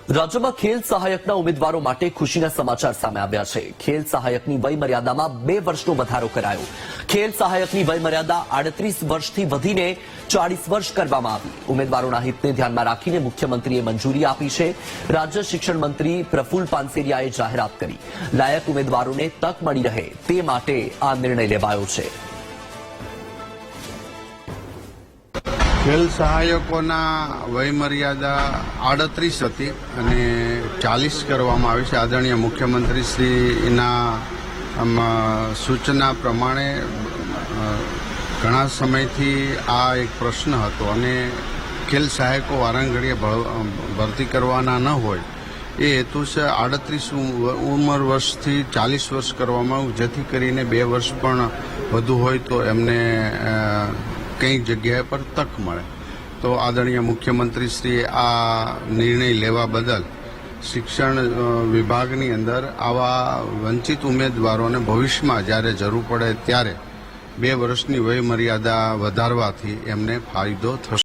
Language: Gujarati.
રાજ્યમાં ખેલ સહાયકના ઉમેદવારો માટે ખુશીના સમાચાર સામે આવ્યા છે। ખેલ સહાયકની વયમર્યાદામાં 2 વર્ષનો વધારો કરાયો। ખેલ સહાયકની વયમર્યાદા 38 વર્ષથી વધીને 40 વર્ષ કરવામાં આવી। ઉમેદવારોના હિતને ધ્યાનમાં રાખીને મુખ્યમંત્રીએ મંજૂરી આપી છે। રાજ્ય શિક્ષણ મંત્રી પ્રફુલ્લ પાનસેરિયાએ જાહેરાત કરી। લાયક ઉમેદવારોને તક મળી રહે તે માટે આ નિર્ણય લેવાયો છે। ખેલ સહાયકોના વયમર્યાદા 38 હતી અને 40 કરવામાં આવી છે। આદરણીય મુખ્યમંત્રીશ્રીના સૂચના પ્રમાણે ઘણા સમયથી આ એક પ્રશ્ન હતો અને ખેલ સહાયકો વારાઘડીએ ભરતી કરવાના ન હોય એ હેતુસર 38 ઉંમર વર્ષથી 40 વર્ષ કરવામાં આવ્યું, જેથી કરીને 2 વર્ષ પણ વધુ હોય તો એમને કઈ જગ્યાએ પર તક મળે। તો આદરણીય મુખ્યમંત્રીશ્રીએ આ નિર્ણય લેવા બદલ શિક્ષણ વિભાગની અંદર આવા વંચિત ઉમેદવારોને ભવિષ્યમાં જ્યારે જરૂર પડે ત્યારે 2 વર્ષની વયમર્યાદા વધારવાથી એમને ફાયદો થશે।